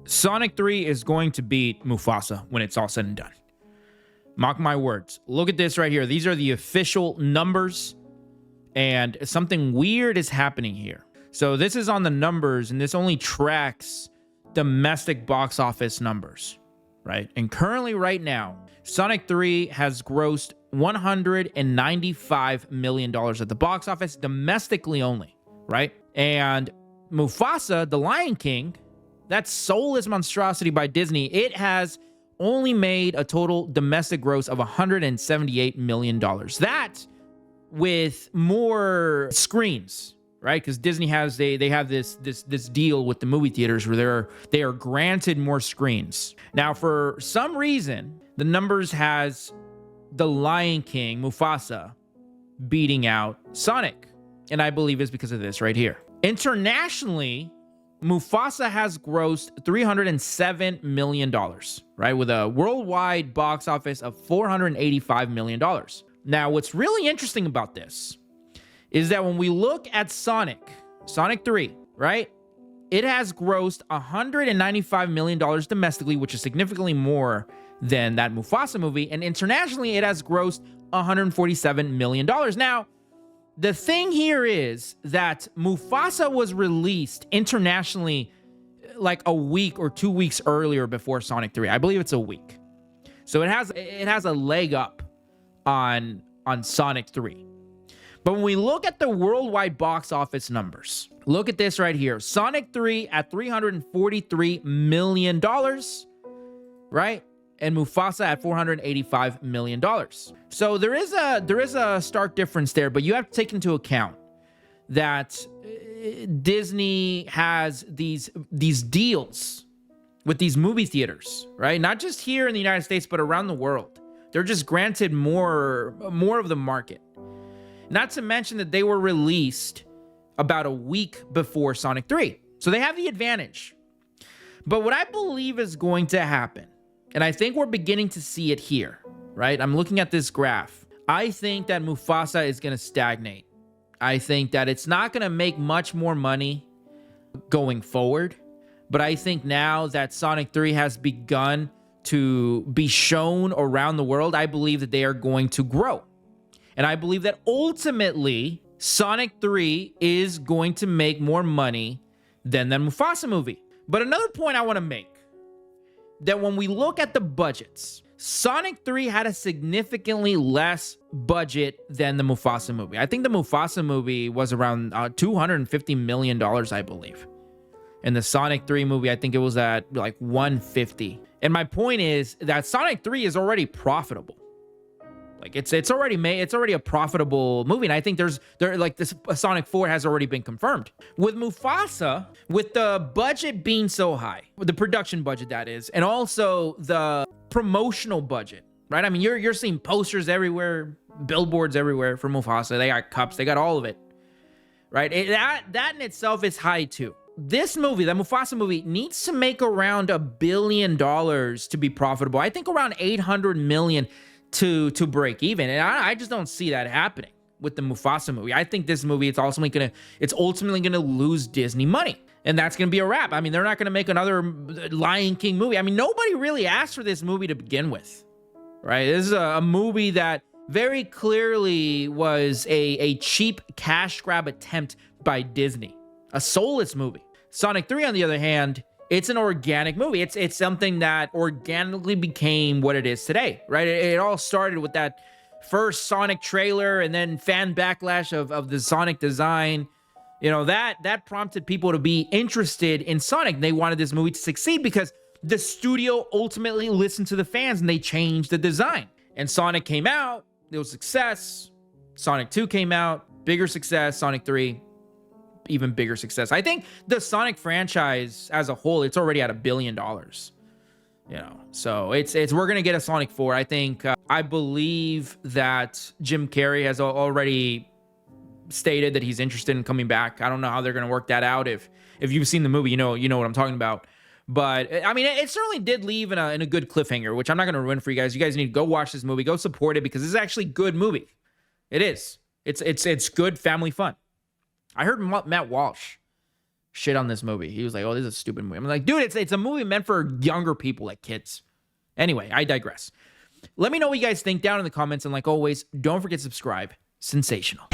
Sonic 3 is going to beat Mufasa when it's all said and done. Mark my words. Look at this right here. These are the official numbers, and something weird is happening here. So this is on the numbers, and this only tracks domestic box office numbers, right? And currently right now, Sonic 3 has grossed $195 million at the box office, domestically only, right? And Mufasa, the Lion King, that soulless monstrosity by Disney, it has only made a total domestic gross of $178 million. That with more screens, right? Because Disney has they have this deal with the movie theaters where they are granted more screens. Now, for some reason, the numbers has the Lion King, Mufasa, beating out Sonic. And I believe it's because of this right here. Internationally, Mufasa has grossed $307 million, right? With a worldwide box office of $485 million. Now, what's really interesting about this is that when we look at Sonic 3, right? It has grossed $195 million domestically, which is significantly more than that Mufasa movie. And internationally, it has grossed $147 million. Now, the thing here is that Mufasa was released internationally like a week or 2 weeks earlier before Sonic 3. I believe it's a week. So it has a leg up on Sonic 3. But when we look at the worldwide box office numbers, look at this right here. Sonic 3 at $343 million, right? And Mufasa at $485 million. So there is a stark difference there, but you have to take into account that Disney has these deals with these movie theaters, right? Not just here in the United States, but around the world. They're just granted more of the market. Not to mention that they were released about a week before Sonic 3. So they have the advantage. But what I believe is going to happen, and I think we're beginning to see it here, right? I'm looking at this graph. I think that Mufasa is going to stagnate. I think that it's not going to make much more money going forward. But I think now that Sonic 3 has begun to be shown around the world, I believe that they are going to grow. And I believe that ultimately, Sonic 3 is going to make more money than the Mufasa movie. But another point I want to make, that when we look at the budgets, Sonic 3 had a significantly less budget than the Mufasa movie. I think the Mufasa movie was around $250 million, I believe. And the Sonic 3 movie, I think it was at like $150. And my point is that Sonic 3 is already profitable. Like it's already made, it's already a profitable movie. And I think this Sonic 4 has already been confirmed. With Mufasa, with the budget being so high, with the production budget that is, and also the promotional budget, right? I mean, you're seeing posters everywhere, billboards everywhere for Mufasa. They got cups, they got all of it, right? That in itself is high too. This movie, the Mufasa movie, needs to make around $1 billion to be profitable. I think around 800 million to break even. And I just don't see that happening with the Mufasa movie. I think this movie, it's ultimately gonna lose Disney money. And that's gonna be a wrap. I mean, they're not gonna make another Lion King movie. I mean, nobody really asked for this movie to begin with, right? This is a movie that very clearly was a cheap cash grab attempt by Disney. A soulless movie. Sonic 3, on the other hand, it's an organic movie. It's something that organically became what it is today, right? It all started with that first Sonic trailer and then fan backlash of the Sonic design. You know, that prompted people to be interested in Sonic. They wanted this movie to succeed because the studio ultimately listened to the fans and they changed the design. And Sonic came out, it was a success. Sonic 2 came out, bigger success. Sonic 3, even bigger success. I think the Sonic franchise as a whole, it's already at $1 billion. You know, so we're gonna get a Sonic 4. I think I believe that Jim Carrey has already stated that he's interested in coming back. I don't know how they're gonna work that out. If you've seen the movie, you know what I'm talking about. But I mean, it certainly did leave in a good cliffhanger, which I'm not gonna ruin for you guys. You guys need to go watch this movie, go support it, because this is actually a good movie. It is. It's good family fun. I heard Matt Walsh shit on this movie. He was like, "Oh, this is a stupid movie." I'm like, dude, it's a movie meant for younger people, like kids. Anyway, I digress. Let me know what you guys think down in the comments, and like always, don't forget to subscribe. Sensational.